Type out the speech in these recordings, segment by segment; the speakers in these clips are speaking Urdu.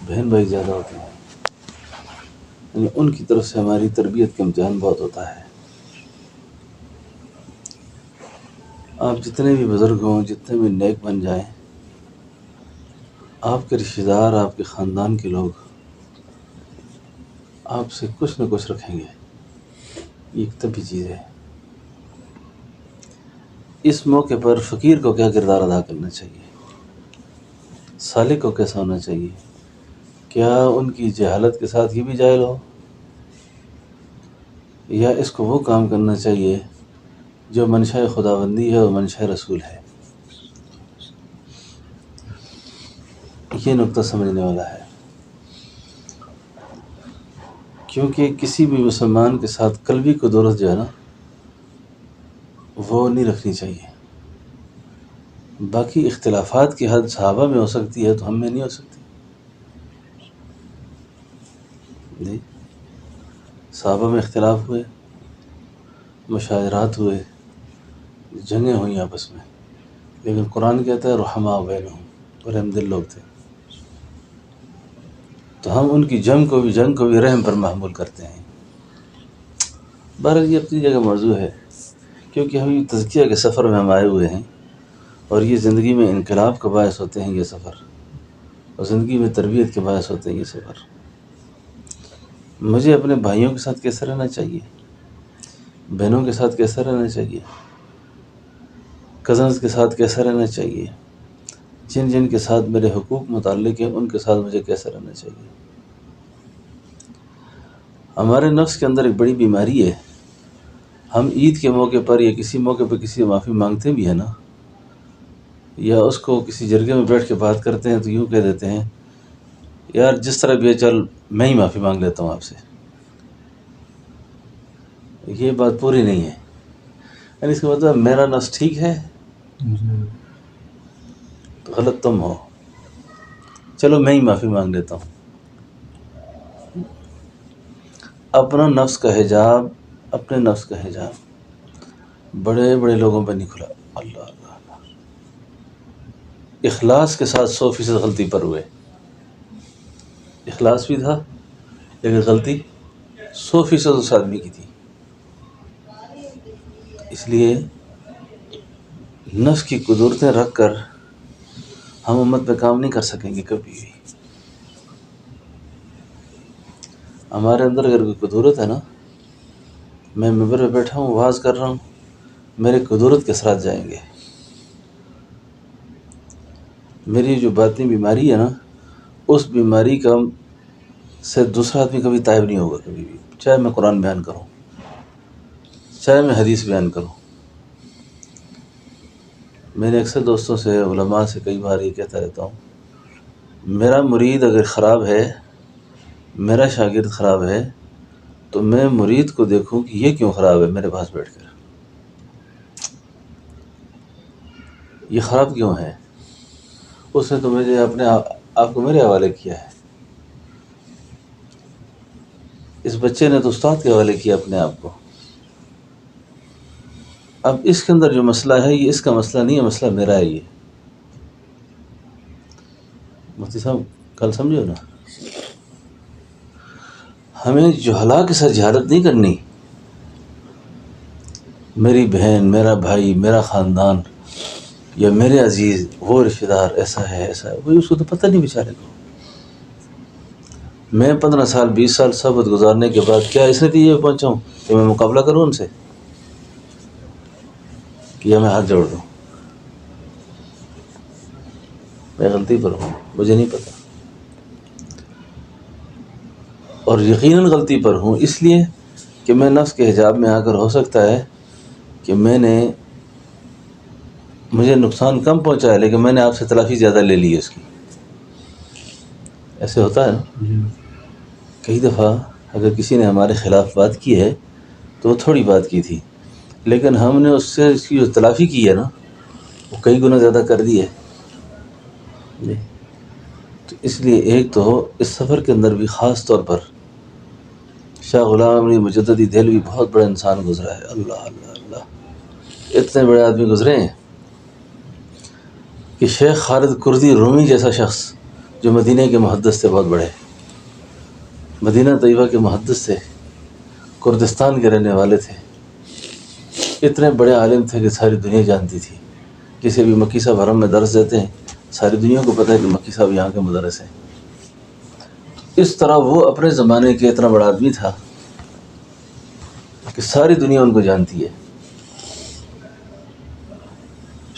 بہن بھائی زیادہ ہوتے ہیں، یعنی ان کی طرف سے ہماری تربیت کا امتحان بہت ہوتا ہے۔ آپ جتنے بھی بزرگ ہوں، جتنے بھی نیک بن جائیں، آپ کے رشتہ دار، آپ کے خاندان کے لوگ آپ سے کچھ نہ کچھ رکھیں گے، یہ ایک طبی چیز ہے۔ اس موقع پر فقیر کو کیا کردار ادا کرنا چاہیے، سالک کو کیسا ہونا چاہیے؟ کیا ان کی جہالت کے ساتھ یہ بھی جاہل ہو، یا اس کو وہ کام کرنا چاہیے جو منشاء خداوندی ہے اور منشاء رسول ہے؟ یہ نقطہ سمجھنے والا ہے، کیونکہ کسی بھی مسلمان کے ساتھ قلبی قدورت جو ہے نا وہ نہیں رکھنی چاہیے۔ باقی اختلافات کی حد صحابہ میں ہو سکتی ہے تو ہم میں نہیں ہو سکتی۔ جی، صحابہ میں اختلاف ہوئے، مشاجرات ہوئے، جنگیں ہوئیں آپس میں، لیکن قرآن کہتا ہے رحماء بینہم، رحم دل لوگ تھے۔ تو ہم ان کی جنگ کو بھی رحم پر محمول کرتے ہیں۔ بہرحال یہ اپنی جگہ موضوع ہے، کیونکہ ہم تزکیہ کے سفر میں ہم آئے ہوئے ہیں، اور یہ زندگی میں انقلاب کا باعث ہوتے ہیں یہ سفر، اور زندگی میں تربیت کے باعث ہوتے ہیں یہ سفر۔ مجھے اپنے بھائیوں کے ساتھ کیسے رہنا چاہیے، بہنوں کے ساتھ کیسے رہنا چاہیے، کزنز کے ساتھ کیسے رہنا چاہیے، جن جن کے ساتھ میرے حقوق متعلق ہیں ان کے ساتھ مجھے کیسے رہنا چاہیے۔ ہمارے نفس کے اندر ایک بڑی بیماری ہے، ہم عید کے موقع پر یا کسی موقع پہ کسی سے معافی مانگتے بھی ہیں نا، یا اس کو کسی جرگے میں بیٹھ کے بات کرتے ہیں تو یوں کہہ دیتے ہیں یار جس طرح بھی ہے چل میں ہی معافی مانگ لیتا ہوں آپ سے۔ یہ بات پوری نہیں ہے، یعنی اس کا مطلب میرا نفس ٹھیک ہے تو غلط تم ہو، چلو میں ہی معافی مانگ لیتا ہوں۔ اپنا نفس کا حجاب، اپنے نفس کا حجاب بڑے بڑے لوگوں پہ نہیں کھلا۔ اللہ اللہ اللہ، اخلاص کے ساتھ 100% غلطی پر ہوئے، اخلاص بھی تھا لیکن غلطی 100% اس آدمی کی تھی۔ اس لیے نفس کی قدرتیں رکھ کر ہم امت پہ کام نہیں کر سکیں گے کبھی بھی۔ ہمارے اندر اگر کوئی قدرت ہے نا، میں ممبر پہ بیٹھا ہوں واعظ کر رہا ہوں، میرے قدرت کے اثرات جائیں گے۔ میری جو باطنی بیماری ہے نا، اس بیماری کا سے دوسرا آدمی کبھی تائب نہیں ہوگا کبھی بھی، چاہے میں قرآن بیان کروں، چاہے میں حدیث بیان کروں۔ میں نے اکثر دوستوں سے، علماء سے کئی بار یہ کہتا رہتا ہوں، میرا مرید اگر خراب ہے، میرا شاگرد خراب ہے، تو میں مرید کو دیکھوں کہ یہ کیوں خراب ہے میرے پاس بیٹھ کر، یہ خراب کیوں ہے؟ اس نے تو مجھے اپنے آپ کو میرے حوالے کیا ہے، اس بچے نے تو استاد کے حوالے کیا اپنے آپ کو۔ اب اس کے اندر جو مسئلہ ہے یہ اس کا مسئلہ نہیں ہے، مسئلہ میرا ہے۔ یہ مفتی صاحب کل سمجھو نا، ہمیں جہلا کے ساتھ جہالت نہیں کرنی۔ میری بہن، میرا بھائی، میرا خاندان یا میرے عزیز، وہ رشتہ دار ایسا ہے ایسا ہے، وہی اس کو تو پتہ نہیں بیچارے کو۔ میں 15 سال 20 سال صحبت گزارنے کے بعد کیا اس نتیجے پہ پہنچا ہوں کہ میں مقابلہ کروں ان سے، کہ یا میں ہاتھ جوڑ دوں؟ میں غلطی پر ہوں، مجھے نہیں پتہ، اور یقیناً غلطی پر ہوں، اس لیے کہ میں نفس کے حجاب میں آ کر ہو سکتا ہے کہ مجھے نقصان کم پہنچا ہے لیکن میں نے آپ سے تلافی زیادہ لے لی ہے اس کی۔ ایسے ہوتا ہے نا، کئی دفعہ اگر کسی نے ہمارے خلاف بات کی ہے تو وہ تھوڑی بات کی تھی، لیکن ہم نے اس سے اس کی جو تلافی کی ہے نا وہ کئی گنا زیادہ کر دی ہے جی۔ تو اس لیے ایک تو اس سفر کے اندر بھی خاص طور پر شاہ غلام احمد مجددی دہلوی بہت بڑا انسان گزرا ہے۔ اللہ اللہ اللہ، اتنے بڑے آدمی گزرے ہیں کہ شیخ خالد کردی رومی جیسا شخص جو مدینہ کے محدث تھے، بہت بڑے، مدینہ طیبہ کے محدث تھے، کردستان کے رہنے والے تھے، اتنے بڑے عالم تھے کہ ساری دنیا جانتی تھی. جسے بھی مکی صاحب حرم میں درس دیتے ہیں، ساری دنیا کو پتہ ہے کہ مکی صاحب یہاں کے مدرس ہیں. اس طرح وہ اپنے زمانے کے اتنا بڑا آدمی تھا کہ ساری دنیا ان کو جانتی ہے.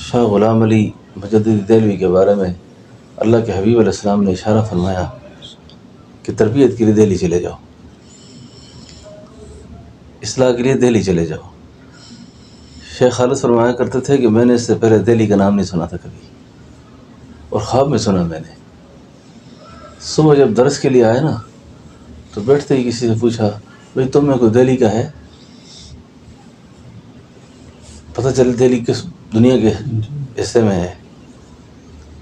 شاہ غلام علی مجددی دہلوی کے بارے میں اللہ کے حبیب علیہ السلام نے اشارہ فرمایا کہ تربیت کے لیے دہلی چلے جاؤ، اصلاح کے لیے دہلی چلے جاؤ. شیخ خالد فرمایا کرتے تھے کہ میں نے اس سے پہلے دہلی کا نام نہیں سنا تھا کبھی، اور خواب میں سنا میں نے. صبح جب درس کے لیے آئے نا تو بیٹھتے ہی کسی سے پوچھا، بھائی تم میں کوئی دہلی کا ہے؟ پتہ چلے دہلی کس دنیا کے حصے میں ہے.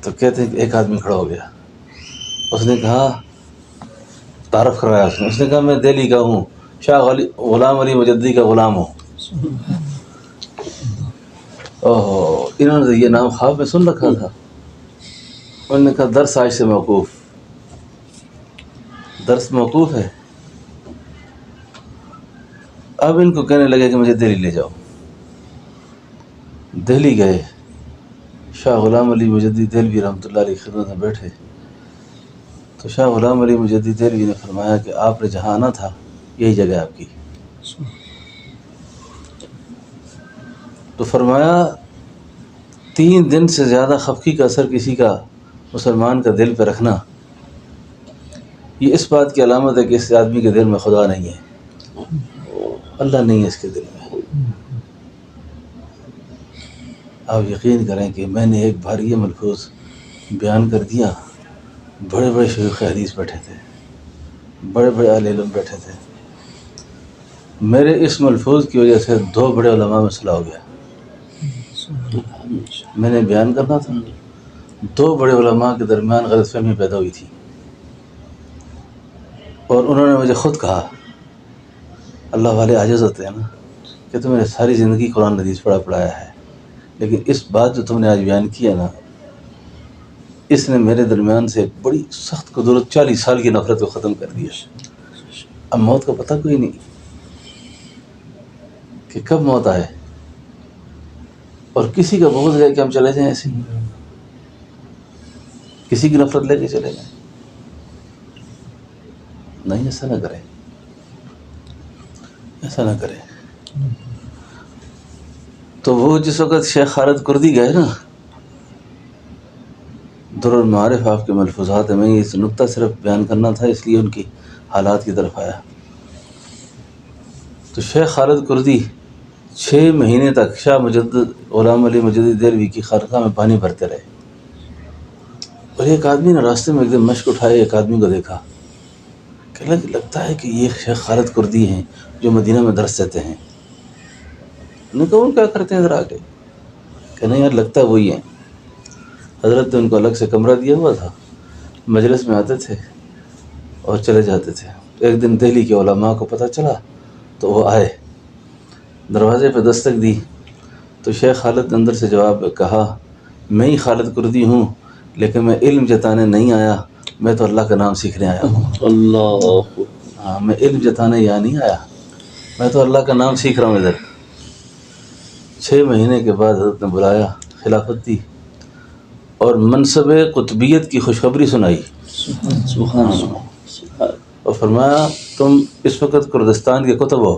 تو کہتے ہیں کہ ایک آدمی کھڑا ہو گیا، اس نے کہا، تعارف کروایا اس نے کہا میں دہلی کا ہوں، شاہ غلام علی مجددی کا غلام ہوں. اوہ، انہوں نے یہ نام خواب میں سن رکھا تھا. انہوں نے کہا درس آج سے موقوف، درس موقوف ہے. اب ان کو کہنے لگے کہ مجھے دہلی لے جاؤ. دہلی گئے، شاہ غلام علی مجددی دہلوی رحمۃ اللہ علیہ خدمت میں بیٹھے تو شاہ غلام علی مجددی دہلوی نے فرمایا کہ آپ نے جہاں آنا تھا یہی جگہ آپ کی. تو فرمایا 3 دن سے زیادہ خفقی کا اثر کسی کا مسلمان کا دل پہ رکھنا، یہ اس بات کی علامت ہے کہ اس آدمی کے دل میں خدا نہیں ہے، اللہ نہیں ہے اس کے دل میں. آپ یقین کریں کہ میں نے ایک بار یہ ملفوظ بیان کر دیا، بڑے بڑے شیوخ حدیث بیٹھے تھے، بڑے بڑے اہل علم بیٹھے تھے. میرے اس ملفوظ کی وجہ سے 2 بڑے علماء میں صلح ہو گیا. میں نے بیان کرنا تھا، 2 بڑے علماء کے درمیان غلط فہمی پیدا ہوئی تھی، اور انہوں نے مجھے خود کہا، اللہ والے عاجز ہوتے ہیں نا، کہ تم نے ساری زندگی قرآن حدیث پڑھایا ہے، لیکن اس بات جو تم نے آج بیان کی ہے نا، اس نے میرے درمیان سے ایک بڑی سخت قدرت 40 سال کی نفرت کو ختم کر دیا. اب موت کا پتہ کوئی نہیں کہ کب موت آئے، اور کسی کا بغض ہے کہ ہم چلے جائیں ایسے ہی، کسی کی نفرت لے کے چلے جائیں. نہیں، ایسا نہ کریں، ایسا نہ کریں. تو وہ جس وقت شیخ خالد کردی گئے نا، در المعارف آپ کے ملفوظات ہیں، میں یہ نقطہ صرف بیان کرنا تھا اس لیے ان کی حالات کی طرف آیا. تو شیخ خالد کردی 6 مہینے تک شاہ مجدد غلام علی مجددی دہلوی کی خانقاہ میں پانی بھرتے رہے. اور ایک آدمی نے راستے میں ایک دن مشک اٹھائے، ایک آدمی کو دیکھا کہ لگتا ہے کہ یہ شیخ خالد کردی ہیں جو مدینہ میں درس دیتے ہیں. انہوں نے کہا وہ کیا کرتے ہیں ادھر آ کے؟ کہ نہیں یار، لگتا ہے وہی ہیں. حضرت نے ان کو الگ سے کمرہ دیا ہوا تھا، مجلس میں آتے تھے اور چلے جاتے تھے. ایک دن دہلی کے علماء کو پتہ چلا تو وہ آئے، دروازے پہ دستک دی تو شیخ خالد نے اندر سے جواب کہا، میں ہی خالد کردی ہوں، لیکن میں علم جتانے نہیں آیا، میں تو اللہ کا نام سیکھنے آیا ہوں. اللہ، ہاں، میں علم جتانے یہاں نہیں آیا، میں تو اللہ کا نام سیکھ رہا ہوں ادھر. 6 مہینے کے بعد حضرت نے بلایا، خلافت دی اور منصب قطبیت کی خوشخبری سنائی. سبحان اللہ. اور فرمایا تم اس وقت کردستان کے کتب ہو.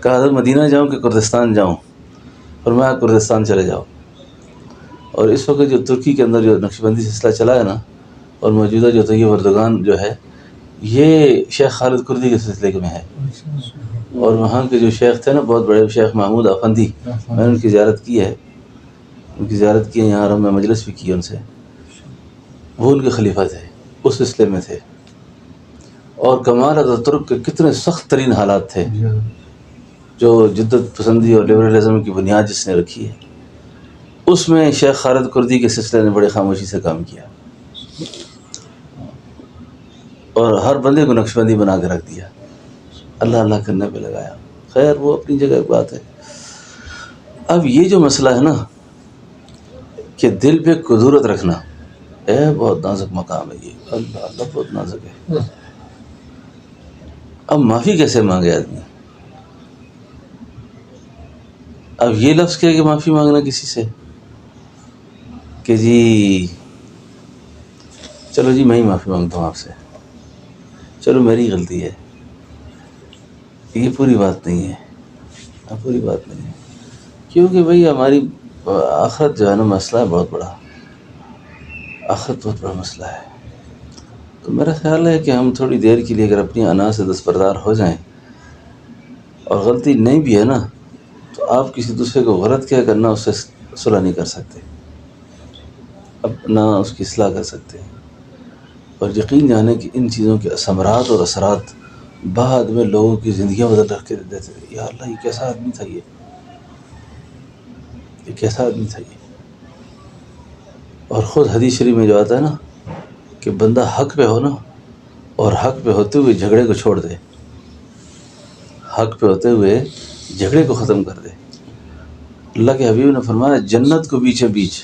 کہا حضرت مدینہ جاؤں کہ کردستان جاؤں؟ فرمایا کردستان چلے جاؤ. اور اس وقت جو ترکی کے اندر جو نقشبندی سلسلہ چلا ہے نا، اور موجودہ جو طیب اردگان جو ہے، یہ شیخ خالد کردی کے سلسلے میں ہے. اور وہاں کے جو شیخ تھے نا، بہت بڑے شیخ محمود افندی، میں نے ان کی زیارت کی ہے، ان کی زیارت کی ہے یہاں، میں مجلس بھی کی ان سے. وہ ان کے خلیفہ تھے، اس سلسلے میں تھے. اور کمال اتاترک کے کتنے سخت ترین حالات تھے، جو جدت پسندی اور لبرلزم کی بنیاد جس نے رکھی ہے، اس میں شیخ خالد کردی کے سلسلے نے بڑے خاموشی سے کام کیا اور ہر بندے کو نقشبندی بنا کے رکھ دیا، اللہ اللہ کرنے پہ لگایا. خیر، وہ اپنی جگہ ایک بات ہے. اب یہ جو مسئلہ ہے نا کہ دل پہ قدرت رکھنا، بہت نازک مقام ہے یہ، اللہ اللہ بہت نازک ہے۔ اب معافی کیسے مانگے آدمی؟ اب یہ لفظ کیا کہ معافی مانگنا کسی سے کہ جی چلو جی میں ہی معافی مانگتا ہوں آپ سے، چلو میری غلطی ہے، یہ پوری بات نہیں ہے، پوری بات نہیں ہے، کیونکہ بھئی ہماری آخرت جو ہے نا مسئلہ ہے بہت بڑا، آخرت بہت بڑا مسئلہ ہے۔ تو میرا خیال ہے کہ ہم تھوڑی دیر کے لیے اگر اپنی انا سے دستبردار ہو جائیں، اور غلطی نہیں بھی ہے نا تو آپ کسی دوسرے کو غلط کیا کرنا اس سے صلح نہیں کر سکتے، اب نہ اس کی اصلاح کر سکتے ہیں، اور یقین جانے کہ ان چیزوں کے ثمرات اور اثرات بعد میں لوگوں کی زندگیاں بدل رکھ کے دیتے تھے۔ یا اللہ یہ کیسا آدمی تھا، یہ کیسا آدمی تھا یہ۔ اور خود حدیث شریف میں جو آتا ہے نا کہ بندہ حق پہ ہو نا اور حق پہ ہوتے ہوئے جھگڑے کو چھوڑ دے، حق پہ ہوتے ہوئے جھگڑے کو ختم کر دے، اللہ کے حبیب نے فرمایا جنت کو بیچے بیچ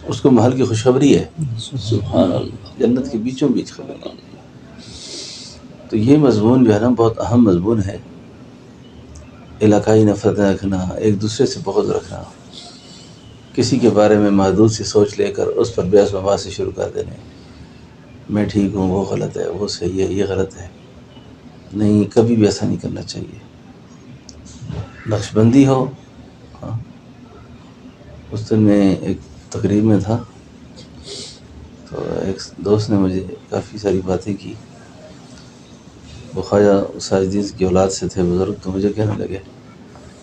اس کو محل کی خوشخبری ہے، سبحان اللہ، جنت کے بیچوں بیچ خبر۔ تو یہ مضمون جو ہے نا بہت اہم مضمون ہے، علاقائی نفرت رکھنا، ایک دوسرے سے بغض رکھنا، کسی کے بارے میں محدود سی سوچ لے کر اس پر بحث مباحث شروع کر دینے، میں ٹھیک ہوں وہ غلط ہے، وہ صحیح ہے یہ غلط ہے، نہیں کبھی بھی ایسا نہیں کرنا چاہیے۔ نقش بندی ہو، اس دن میں ایک تقریب میں تھا تو ایک دوست نے مجھے کافی ساری باتیں کی، وہ خواجہ ساجدین کی اولاد سے تھے بزرگ، تو مجھے کہنے لگے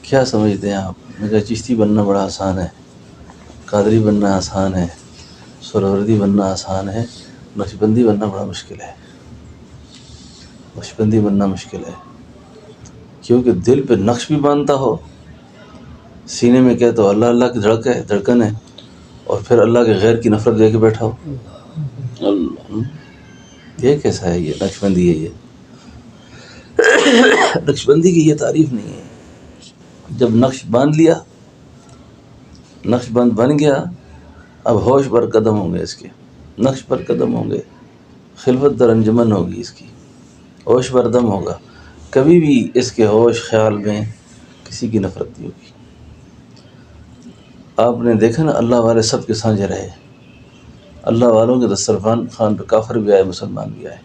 کیا سمجھتے ہیں آپ؟ میں کہا چشتی بننا بڑا آسان ہے، قادری بننا آسان ہے، سہروردی بننا آسان ہے، نقشبندی بننا بڑا مشکل ہے، نقشبندی بننا مشکل ہے، کیونکہ دل پہ نقش بھی باندھتا ہو، سینے میں کہہ تو اللہ اللہ کی دھڑکن ہے، اور پھر اللہ کے غیر کی نفرت دے کے بیٹھا ہو، یہ کیسا ہے؟ یہ نقش بندی ہے، یہ نقش بندی کی یہ تعریف نہیں ہے۔ جب نقش باندھ لیا، نقش بند بن گیا، اب ہوش پر قدم ہوں گے اس کے، نقش پر قدم ہوں گے، خلوت در انجمن ہوگی اس کی، ہوش پر دم ہوگا، کبھی بھی اس کے ہوش خیال میں کسی کی نفرت نہیں ہوگی۔ آپ نے دیکھا نا اللہ والے سب کے سانجے رہے، اللہ والوں کے دسترخوان خان پہ کافر بھی آئے، مسلمان بھی آئے،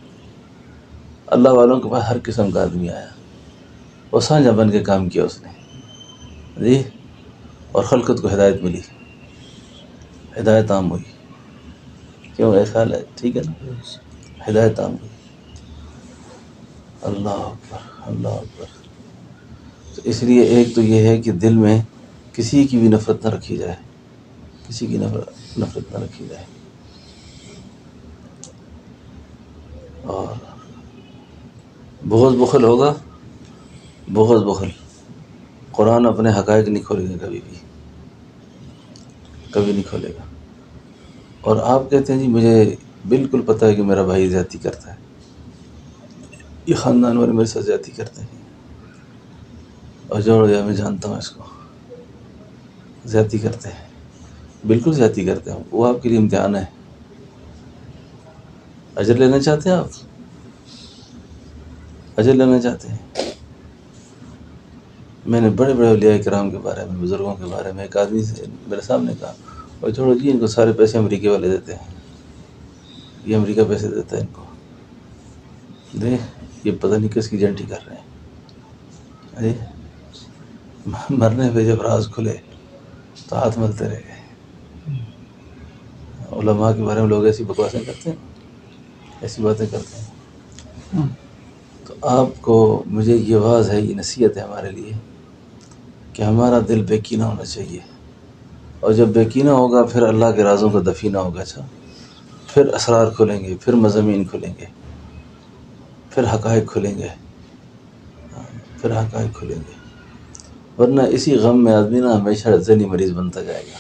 اللہ والوں کے پاس ہر قسم کا آدمی آیا، وہ سانجا بن کے کام کیا اس نے جی، اور خلقت کو ہدایت ملی، ہدایت عام ہوئی، کیوں اے خیال ہے ٹھیک ہے نا، ہدایت عام ہوئی۔ اللہ اکبر، اللہ اکبر۔ تو اس لیے ایک تو یہ ہے کہ دل میں کسی کی بھی نفرت نہ رکھی جائے، کسی کی نفرت نہ رکھی جائے، اور بغض بخل ہوگا، بغض بخل، قرآن اپنے حقائق نہیں کھولے گا، کبھی بھی کبھی نہیں کھولے گا۔ اور آپ کہتے ہیں جی مجھے بالکل پتہ ہے کہ میرا بھائی زیادتی کرتا ہے، یہ خاندان والے میرے ساتھ زیادتی کرتے ہیں، اور جوڑ گیا میں جانتا ہوں اس کو، زیادتی کرتے ہیں، بالکل زیادتی کرتے ہیں، وہ آپ کے لیے امتحان ہے۔ اجر لینا چاہتے ہیں آپ؟ اجر لینا چاہتے ہیں؟ میں نے بڑے بڑے اولیاء کرام کے بارے میں، بزرگوں کے بارے میں، ایک آدمی سے میرے سامنے کہا اور چھوڑو جی ان کو سارے پیسے امریکہ والے دیتے ہیں، یہ امریکہ پیسے دیتا ہے ان کو، دیکھ یہ پتہ نہیں کس کی جنٹی کر رہے ہیں، مرنے پہ جب راز کھلے تو ہاتھ ملتے رہ گئے۔ علماء کے بارے میں لوگ ایسی بکواسیں کرتے ہیں، ایسی باتیں کرتے ہیں۔ تو آپ کو مجھے یہ واز ہے، یہ نصیحت ہے ہمارے لیے کہ ہمارا دل بے کینہ ہونا چاہیے، اور جب بے کینہ ہوگا پھر اللہ کے رازوں کا دفینہ ہوگا، اچھا پھر اسرار کھلیں گے، پھر مضامین کھلیں گے، پھر حقائق کھلیں گے، پھر حقائق کھلیں گے، ورنہ اسی غم میں آدمی نا ہمیشہ ذہنی مریض بنتا جائے گا۔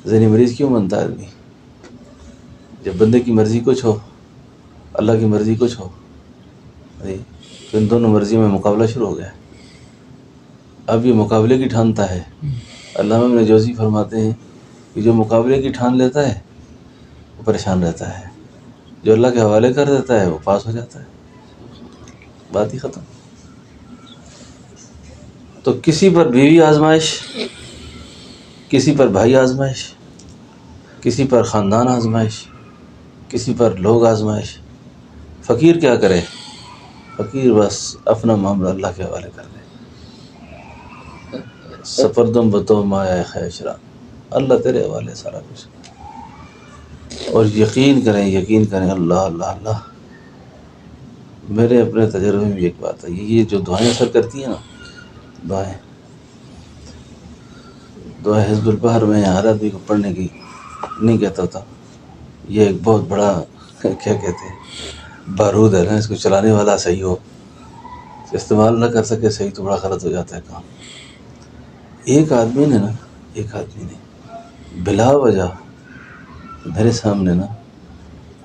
ذہنی مریض کیوں بنتا ہے آدمی؟ جب بندے کی مرضی کچھ ہو، اللہ کی مرضی کچھ ہو، تو ان دونوں مرضی میں مقابلہ شروع ہو گیا، اب یہ مقابلے کی ٹھانتا ہے علامہ ابن جوزی فرماتے ہیں کہ جو مقابلے کی ٹھان لیتا ہے وہ پریشان رہتا ہے، جو اللہ کے حوالے کر دیتا ہے وہ پاس ہو جاتا ہے، بات ہی ختم۔ تو کسی پر بیوی آزمائش، کسی پر بھائی آزمائش، کسی پر خاندان آزمائش، کسی پر لوگ آزمائش۔ فقیر کیا کرے؟ فقیر بس اپنا معاملہ اللہ کے حوالے کر دے، سپردم بتو مایا خیشرا، اللہ تیرے حوالے سارا کچھ۔ اور یقین کریں اللہ اللہ اللہ۔ میرے اپنے تجربے میں ایک بات ہے، یہ جو دعائیں اثر کرتی ہیں نا، دعائیں حزب البحر میں ہر آدمی کو پڑھنے کی نہیں کہتا ہوتا، یہ ایک بہت بڑا کیا کہتے ہیں بارود ہے نا، اس کو چلانے والا صحیح ہو، استعمال نہ کر سکے صحیح تو بڑا غلط ہو جاتا ہے کام۔ ایک آدمی نے بلا وجہ میرے سامنے نا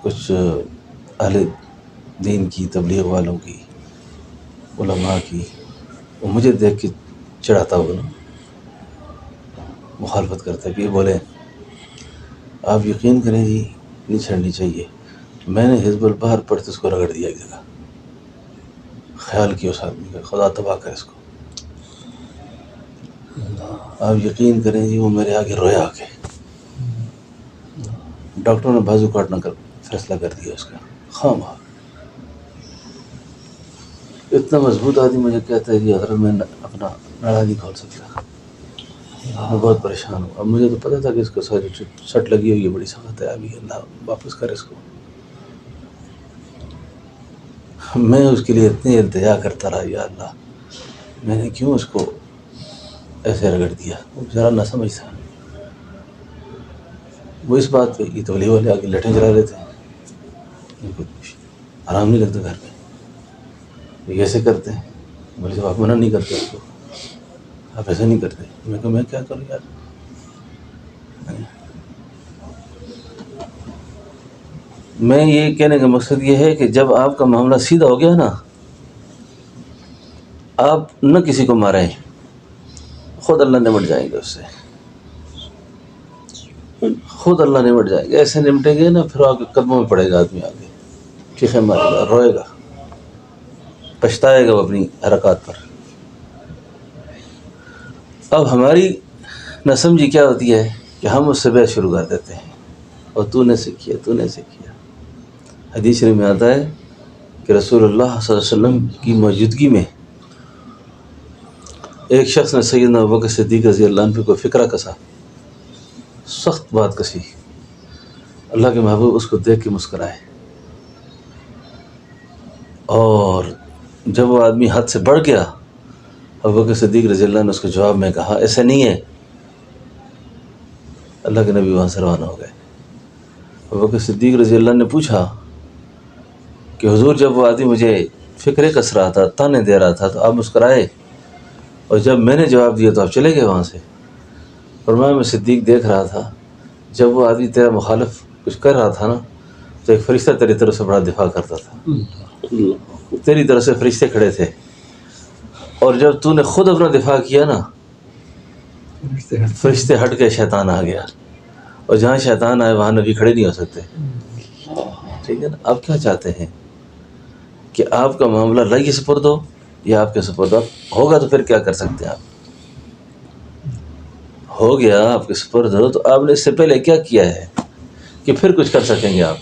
کچھ اہل دین کی، تبلیغ والوں کی، علماء کی، وہ مجھے دیکھ کے چڑھاتا ہوا نا مخالفت کرتا کہ یہ بولے آپ یقین کریں جی نہیں چھڑنی چاہیے، میں نے حزب البحر پڑھتے اس کو رگڑ دیا ایک جگہ، خیال کیا اس آدمی کا خدا تباہ کرے اس کو۔ آپ یقین کریں جی وہ میرے آگے رویا آ کے، ڈاکٹروں نے بازو کاٹنا کر فیصلہ کر دیا اس کا، خام اتنا مضبوط آدمی مجھے کہتا ہے جی حضرت میں اپنا ناڑا نہیں کھول سکتا، میں بہت پریشان ہوں۔ اب مجھے تو پتہ تھا کہ اس کو سٹ لگی ہوئی ہے بڑی سخت ہے، ابھی اللہ واپس کرے اس کو۔ میں اس کے لیے اتنی التجا کرتا رہا، یا اللہ میں نے کیوں اس کو ایسے رگڑ دیا، وہ ذرا نہ سمجھ تھا۔ وہ اس بات پہ یہ تبلیغ والے آگے لٹھیں چلا رہے تھے، ان کو آرام نہیں لگتا گھر میں، یہ ایسے کرتے ہیں، بولے جب آپ منع نہیں کرتے اس کو، آپ ایسے نہیں کرتے، میں کہا میں کیا کروں یار۔ میں یہ کہنے کا مقصد یہ ہے کہ جب آپ کا معاملہ سیدھا ہو گیا نا، آپ نہ کسی کو ماریں، خود اللہ نمٹ جائیں گے اس سے، خود اللہ نمٹ جائیں گے، ایسے نمٹیں گے نا پھر آپ کے قدموں میں پڑے گا آدمی، آگے چیخیں مارے گا، روئے گا، پچھتائے گا وہ اپنی حرکات پر۔ اب ہماری نہ سمجھی کیا ہوتی ہے کہ ہم اس سے بحث شروع کر دیتے ہیں، اور تو نے سیکھی ہے، تو نے سیکھی ہے۔ حدیث میں آتا ہے کہ رسول اللہ صلی اللہ علیہ وسلم کی موجودگی میں ایک شخص نے سیدنا ابوبکر صدیق رضی اللہ عنہ پہ کوئی فکرہ کسا، سخت بات کسی، اللہ کے محبوب اس کو دیکھ کے مسکرائے، اور جب وہ آدمی حد سے بڑھ گیا، ابوبکر صدیق رضی اللہ عنہ اس کو جواب میں کہا ایسا نہیں ہے، اللہ کے نبی وہاں سے روانہ ہو گئے۔ ابوبکر صدیق رضی اللہ عنہ نے پوچھا کہ حضور جب وہ آدمی مجھے فکرے کس رہا تھا، تانے دے رہا تھا، تو آپ مسکرائے، اور جب میں نے جواب دیا تو آپ چلے گئے وہاں سے۔ فرمایا میں صدیق دیکھ رہا تھا، جب وہ آدمی تیرا مخالف کچھ کر رہا تھا نا تو ایک فرشتہ تیری طرف سے بڑا دفاع کرتا تھا، تیری طرف سے فرشتے کھڑے تھے، اور جب تو نے خود اپنا دفاع کیا نا فرشتے ہٹ کے شیطان آ گیا، اور جہاں شیطان آئے وہاں نبی کھڑے نہیں ہو سکتے۔ ٹھیک ہے نا؟ آپ کیا چاہتے ہیں کہ آپ کا معاملہ اللہ کے سپرد ہو یا آپ کے سپرد ہوگا؟ تو پھر کیا کر سکتے ہیں آپ؟ ہو گیا آپ کے سپرد ہو تو آپ نے اس سے پہلے کیا کیا ہے کہ پھر کچھ کر سکیں گے آپ؟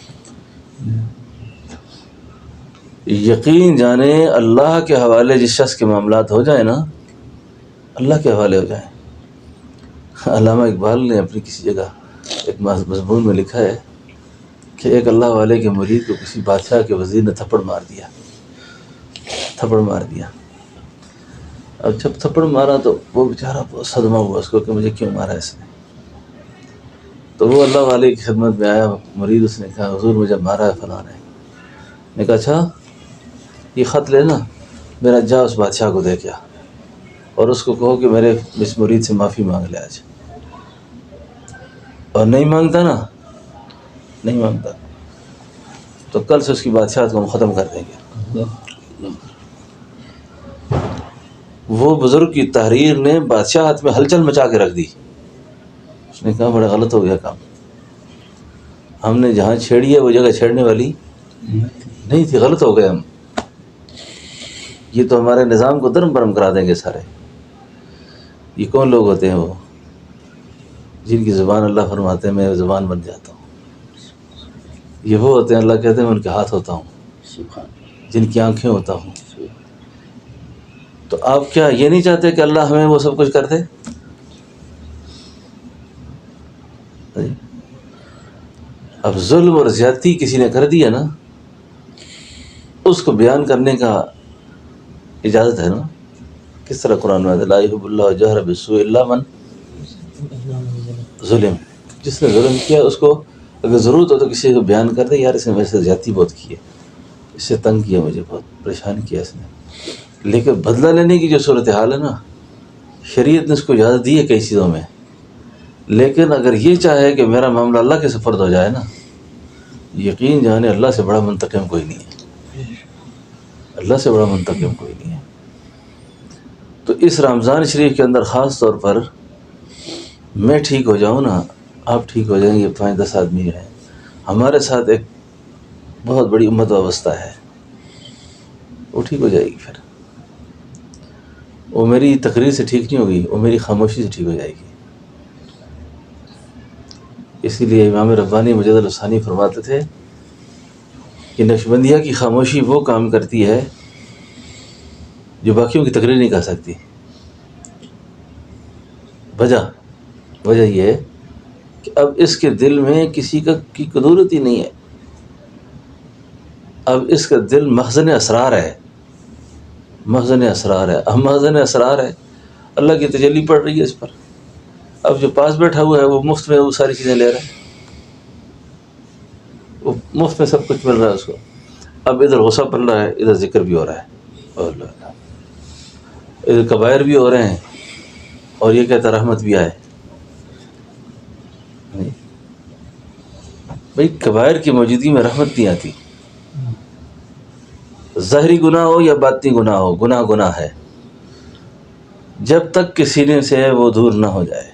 یقین جانیں اللہ کے حوالے جس شخص کے معاملات ہو جائیں نا، اللہ کے حوالے ہو جائیں۔ علامہ اقبال نے اپنی کسی جگہ ایک مضمون میں لکھا ہے کہ ایک اللہ والے کے مرید کو کسی بادشاہ کے وزیر نے تھپڑ مار دیا۔ اب جب تھپڑ مارا تو وہ بیچارہ بہت صدمہ ہوا اس کو کہ مجھے کیوں مارا اس نے۔ تو وہ اللہ والے کی خدمت میں آیا مرید، اس نے کہا حضور مجھے مارا ہے فلاں نے کہا اچھا یہ خط لینا، میرا جا اس بادشاہ کو دے کیا، اور اس کو کہو کہ میرے اس مرید سے معافی مانگ لے آج، اور نہیں مانگتا نا، نہیں مانگتا تو کل سے اس کی بادشاہت کو ہم ختم کر دیں گے۔ وہ بزرگ کی تحریر نے بادشاہت میں ہلچل مچا کے رکھ دی. اس نے کہا بڑا غلط ہو گیا کام، ہم نے جہاں چھیڑی ہے وہ جگہ چھیڑنے والی نہیں تھی، غلط ہو گئے ہم، یہ تو ہمارے نظام کو درم برم کرا دیں گے سارے. یہ کون لوگ ہوتے ہیں وہ جن کی زبان اللہ فرماتے ہیں میں زبان بن جاتا ہوں؟ یہ وہ ہوتے ہیں اللہ کہتے ہیں میں ان کے ہاتھ ہوتا ہوں، جن کی آنکھیں ہوتا ہوں. تو آپ کیا یہ نہیں چاہتے کہ اللہ ہمیں وہ سب کچھ کر دے؟ اب ظلم اور زیادتی کسی نے کر دیا نا، اس کو بیان کرنے کا اجازت ہے نا. کس طرح قرآن میں لا یحب اللہ جہر بالسوء الا من ظلم، جس نے ظلم کیا اس کو اگر ضرورت ہو تو کسی کو بیان کر دے، یار اس نے میرے سے زیادتی بہت کی ہے، اس سے تنگ کیا، مجھے بہت پریشان کیا اس نے. لیکن بدلہ لینے کی جو صورتحال ہے نا، شریعت نے اس کو اجازت دی ہے کئی چیزوں میں. لیکن اگر یہ چاہے کہ میرا معاملہ اللہ کے سپرد ہو جائے نا، یقین جانے اللہ سے بڑا منتقم کوئی نہیں ہے، اللہ سے بڑا منتقم کوئی نہیں ہے. تو اس رمضان شریف کے اندر خاص طور پر میں ٹھیک ہو جاؤں نا، آپ ٹھیک ہو جائیں گے، 5-10 آدمی جو ہیں ہمارے ساتھ، ایک بہت بڑی امت وابستہ ہے، وہ ٹھیک ہو جائے گی. پھر وہ میری تقریر سے ٹھیک نہیں ہوگی، وہ میری خاموشی سے ٹھیک ہو جائے گی. اسی لیے امام ربانی مجد الثانی فرماتے تھے کہ نقشبندیہ کی خاموشی وہ کام کرتی ہے جو باقیوں کی تقریر نہیں کر سکتی. وجہ یہ ہے کہ اب اس کے دل میں کسی کی قدورت ہی نہیں ہے، اب اس کا دل مخزن اسرار ہے، مخزن اسرار ہے. اب مخزن اسرار ہے، اللہ کی تجلی پڑ رہی ہے اس پر. اب جو پاس بیٹھا ہوا ہے وہ مفت میں وہ ساری چیزیں لے رہا ہے، وہ مفت میں سب کچھ مل رہا ہے اس کو. اب ادھر غصہ پل رہا ہے، ادھر ذکر بھی ہو رہا ہے، اور ادھر کبائر بھی ہو رہے ہیں، اور یہ کہتا رحمت بھی آئے. بھائی کبائر کی موجودگی میں رحمت نہیں آتی. ظاہری گناہ ہو یا باطنی گناہ ہو، گناہ گناہ ہے جب تک کہ سینے سے وہ دور نہ ہو جائے.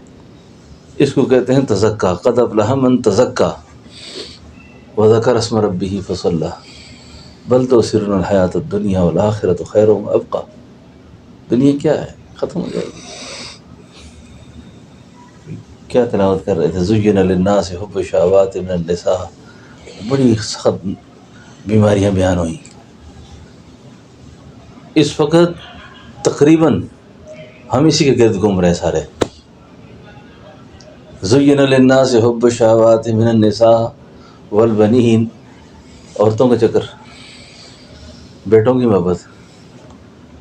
اس کو کہتے ہیں تزکا. قد افلح من تزکا وذکر اسم ربہ فصلی بل تؤثرون الحیاۃ الدنیا والآخرۃ خیر وابقی. دنیا کیا ہے، ختم ہو جائے گی. کیا تلاوت کر رہے تھے، زین للناس حب الشہوات من النساء. بڑی سخت بیماریاں بیان ہوئیں. اس وقت تقریباً ہم اسی کے گرد گھوم رہے ہیں سارے. زین للناس حب الشہوات من النساء والبنین، عورتوں کا چکر، بیٹوں کی محبت.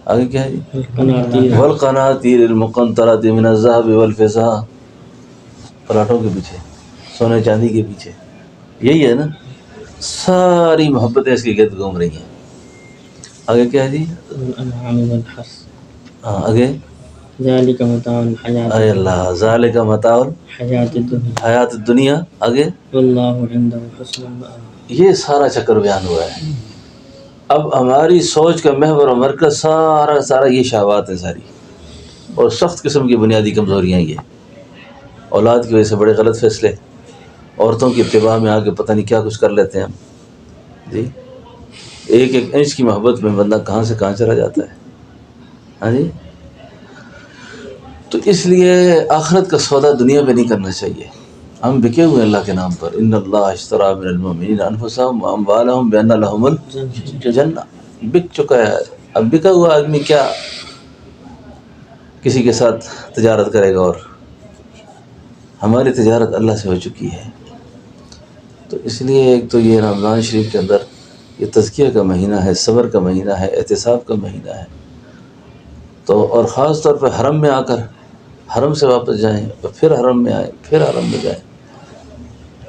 آگے کیا ہے جی، والقناطیر المقنطرۃ من الذهب والفضہ، پلاٹوں کے پیچھے، سونے چاندی کے پیچھے. یہی ہے نا، ساری محبتیں اس کے گرد گھوم رہی ہیں. آگے کیا ہے جی، ہاں آگے ذالک متاع الحیات اے اللہ ذالک متاع الحیات الدنیا. آگے واللہ عنده حسن المآب. یہ سارا چکر بیان ہوا ہے. اب ہماری سوچ کا محور و مرکز سارا یہ شہوات ہے ساری، اور سخت قسم کی بنیادی کمزوریاں. یہ اولاد کی وجہ سے بڑے غلط فیصلے، عورتوں کی اتباع میں آ کے پتہ نہیں کیا کچھ کر لیتے ہیں ہم جی. ایک ایک انچ کی محبت میں بندہ کہاں سے کہاں چلا جاتا ہے. ہاں جی، تو اس لیے آخرت کا سودا دنیا پہ نہیں کرنا چاہیے. ہم بکے ہوئے اللہ کے نام پر. ان اللہ اشتری من المؤمنین انفسهم واموالهم بان لهم الجنہ. بک چکا ہے. اب بکا ہوا آدمی کیا کسی کے ساتھ تجارت کرے گا؟ اور ہماری تجارت اللہ سے ہو چکی ہے. تو اس لیے ایک تو یہ رمضان شریف کے اندر یہ تزکیہ کا مہینہ ہے، صبر کا مہینہ ہے، احتساب کا مہینہ ہے. تو اور خاص طور پہ حرم میں آ کر حرم سے واپس جائیں، اور پھر حرم میں آئیں، پھر حرم میں جائیں،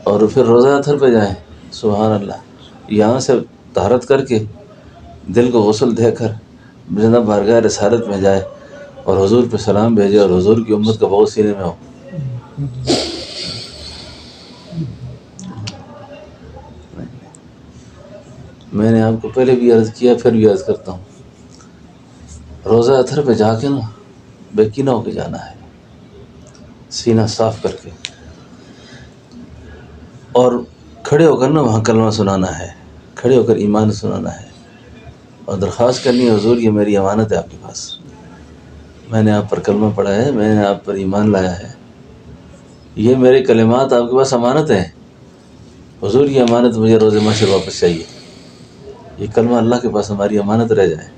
اور پھر روزہ اطہر پہ جائیں. سبحان اللہ. یہاں سے طہارت کر کے دل کو غسل دے کر جناب بارگاہ رسالت میں جائے، اور حضور پہ سلام بھیجے، اور حضور کی امت کا بہت سینے میں ہو. میں نے آپ کو پہلے بھی عرض کیا، پھر بھی عرض کرتا ہوں، روزہ اطہر پہ جا کے نا بے ہو کے جانا ہے، سینہ صاف کر کے، اور کھڑے ہو کر نا وہاں کلمہ سنانا ہے، کھڑے ہو کر ایمان سنانا ہے، اور درخواست کرنی ہے حضور یہ میری امانت ہے آپ کے پاس، میں نے آپ پر کلمہ پڑھا ہے، میں نے آپ پر ایمان لایا ہے، یہ میرے کلمات آپ کے پاس امانت ہیں، حضور یہ امانت مجھے روز محشر واپس چاہیے، یہ کلمہ اللہ کے پاس ہماری امانت رہ جائے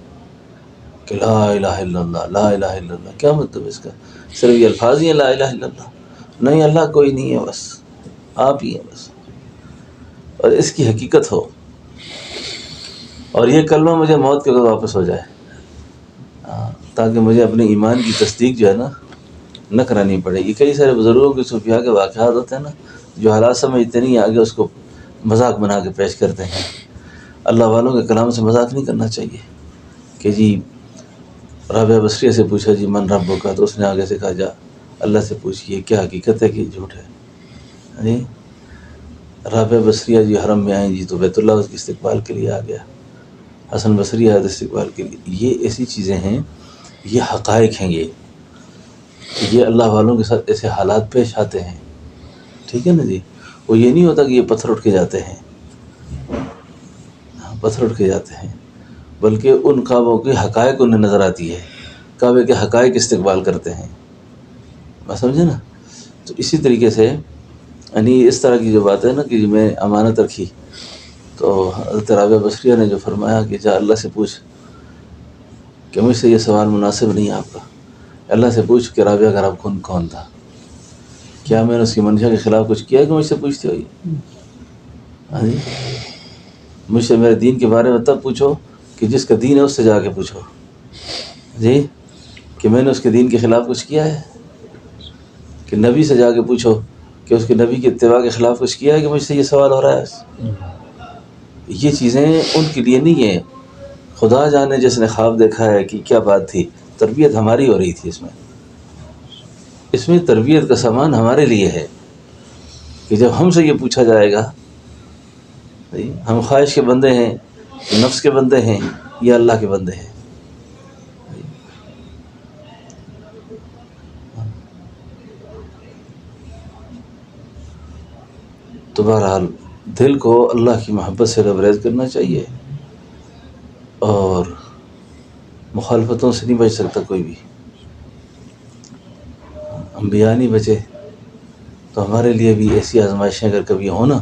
کہ لا الہ الا اللہ، لا الہ الا اللہ۔ کیا مطلب اس کا؟ صرف یہ الفاظ ہی ہیں لا الہ الا اللہ؟ نہیں، اللہ کوئی نہیں ہے، بس آپ ہی ہیں بس، اور اس کی حقیقت ہو، اور یہ کلمہ مجھے موت کے وقت واپس ہو جائے، تاکہ مجھے اپنے ایمان کی تصدیق جو ہے نا نہ کرانی پڑے گی۔ کئی سارے بزرگوں کے صوفیاء کے واقعات ہوتے ہیں نا، جو حالات سمجھتے نہیں، آگے اس کو مذاق بنا کے پیش کرتے ہیں۔ اللہ والوں کے کلام سے مذاق نہیں کرنا چاہیے کہ جی رابعہ بصریہ سے پوچھا جی من ربک کا، تو اس نے آگے سے کہا جا اللہ سے پوچھئے کیا حقیقت ہے کہ جھوٹ ہے۔ جی رابعہ بصریہ جی حرم میں آئیں جی تو بیت اللہ اس کی استقبال کے لیے آ گیا، حسن بصری آئے استقبال کے لیے۔ یہ ایسی چیزیں ہیں، یہ حقائق ہیں، یہ اللہ والوں کے ساتھ ایسے حالات پیش آتے ہیں، ٹھیک ہے نا جی۔ وہ یہ نہیں ہوتا کہ یہ پتھر اٹھ کے جاتے ہیں، پتھر اٹھ کے جاتے ہیں، بلکہ ان کعبوں کی حقائق انہیں نظر آتی ہے، کعبے کے حقائق استقبال کرتے ہیں، بس سمجھے نا۔ تو اسی طریقے سے یعنی اس طرح کی جو بات ہے نا کہ میں امانت رکھی، تو حضرت رابعہ بصریہ نے جو فرمایا کہ جا اللہ سے پوچھ کہ مجھ سے یہ سوال مناسب نہیں آپ کا، اللہ سے پوچھ کہ رابعہ کا رب کون تھا، کیا میں نے اس کی منشا کے خلاف کچھ کیا ہے کہ مجھ سے پوچھتے ہوئی؟ ہاں جی، مجھ سے میرے دین کے بارے میں تب پوچھو کہ جس کا دین ہے اس سے جا کے پوچھو جی، کہ میں نے اس کے دین کے خلاف کچھ کیا ہے؟ کہ نبی سے جا کے پوچھو کہ اس کے نبی کے اتباع کے خلاف کچھ کیا ہے کہ مجھ سے یہ سوال ہو رہا ہے؟ یہ چیزیں ان کے لیے نہیں ہیں، خدا جانے جس نے خواب دیکھا ہے کہ کیا بات تھی، تربیت ہماری ہو رہی تھی، اس میں تربیت کا سامان ہمارے لیے ہے کہ جب ہم سے یہ پوچھا جائے گا ہم خواہش کے بندے ہیں، نفس کے بندے ہیں یا اللہ کے بندے ہیں۔ تو بہرحال دل کو اللہ کی محبت سے لبریز کرنا چاہیے، اور مخالفتوں سے نہیں بچ سکتا کوئی بھی، انبیاء نہیں بچے، تو ہمارے لیے بھی ایسی آزمائشیں اگر کبھی ہوں نا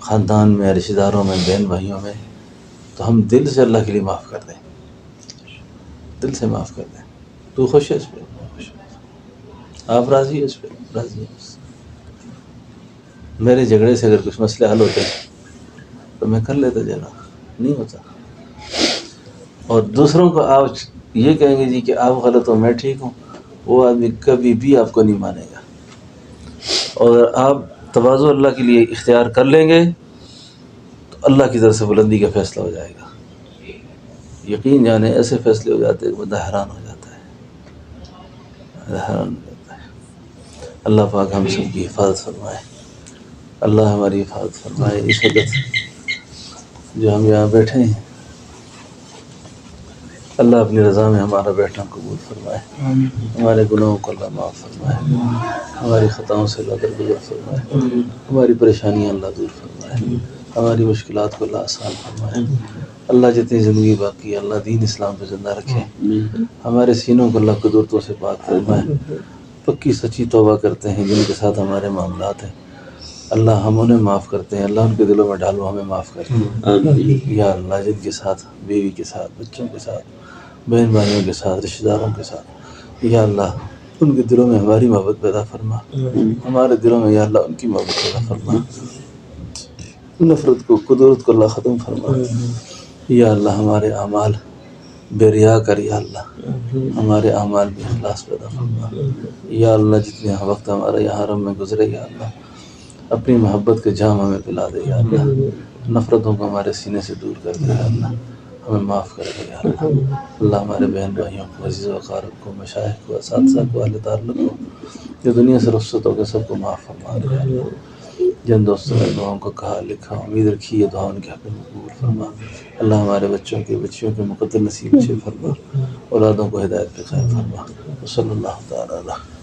خاندان میں، رشتہ داروں میں، بہن بھائیوں میں، تو ہم دل سے اللہ کے لیے معاف کر دیں، دل سے معاف کر دیں۔ تو خوش ہے اس پہ، خوش ہے، آپ راضی ہے اس پہ، راضی ہے بس۔ میرے جھگڑے سے اگر کچھ مسئلے حل ہوتے تو میں کر لیتا، جگہ نہیں ہوتا۔ اور دوسروں کو آپ یہ کہیں گے جی کہ آپ غلط ہو میں ٹھیک ہوں، وہ آدمی کبھی بھی آپ کو نہیں مانے گا، اور آپ تواضع اللہ کے لیے اختیار کر لیں گے تو اللہ کی طرف سے بلندی کا فیصلہ ہو جائے گا۔ یقین جانے ایسے فیصلے ہو جاتے ہیں کہ بندہ حیران ہو جاتا ہے، حیران ہو جاتا ہے۔ اللہ پاک ہم سب کی حفاظت فرمائے، اللہ ہماری حفاظت فرمائے۔ اس وقت جو ہم یہاں بیٹھے ہیں اللہ اپنی رضا میں ہمارا بیٹھنا قبول فرمائے، ہمارے گناہوں کو اللہ معاف فرمائے، ہماری خطاؤں سے اللہ درگزر فرمائے، ہماری پریشانیاں اللہ دور فرمائے، ہماری مشکلات کو اللہ آسان فرمائے۔ اللہ جتنی زندگی باقی ہے اللہ دین اسلام پہ زندہ رکھے، ہمارے سینوں کو اللہ قدرتوں سے پاک فرمائے۔ پکی سچی توبہ کرتے ہیں جن کے ساتھ ہمارے معاملات ہیں اللہ ہم انہیں معاف کرتے ہیں، اللہ ان کے دلوں میں ڈالو ہمیں معاف کریں۔ یا اللہ جن کے ساتھ بیوی کے ساتھ، بچوں کے ساتھ، بہن بھائیوں کے ساتھ، رشتہ داروں کے ساتھ، یا اللہ ان کے دلوں میں ہماری محبت پیدا فرما، ہمارے دلوں میں یا اللہ ان کی محبت پیدا فرما، نفرت کو، قدرت کو اللہ ختم فرما۔ یا اللہ ہمارے اعمال بے ریا کر، یا اللہ ہمارے اعمال میں اخلاص پیدا فرما۔ یا اللہ جتنے وقت ہمارا یہاں حرم میں گزرے یا اللہ اپنی محبت کے جام ہمیں پلا دے، یا اللہ نفرتوں کو ہمارے سینے سے دور کر دے، یا اللہ ہمیں معاف کر دے، یا اللہ اللہ ہمارے بہن بھائیوں کو، عزیز و اقارب کو، مشائخ کو، اساتذہ کو، اہل تعلق کو، جو دنیا سے رخصت ہو کے سب کو معاف فرما دے۔ جن دوستوں نے دعاؤں کو کہا لکھا امید رکھی یہ دعا ان کے حق میں قبول فرما اللہ ہمارے بچوں کے بچیوں کے مقدر نصیب سے فرما اولادوں کو ہدایت پہ قائم فرما صلی اللہ تعالیٰ علیہ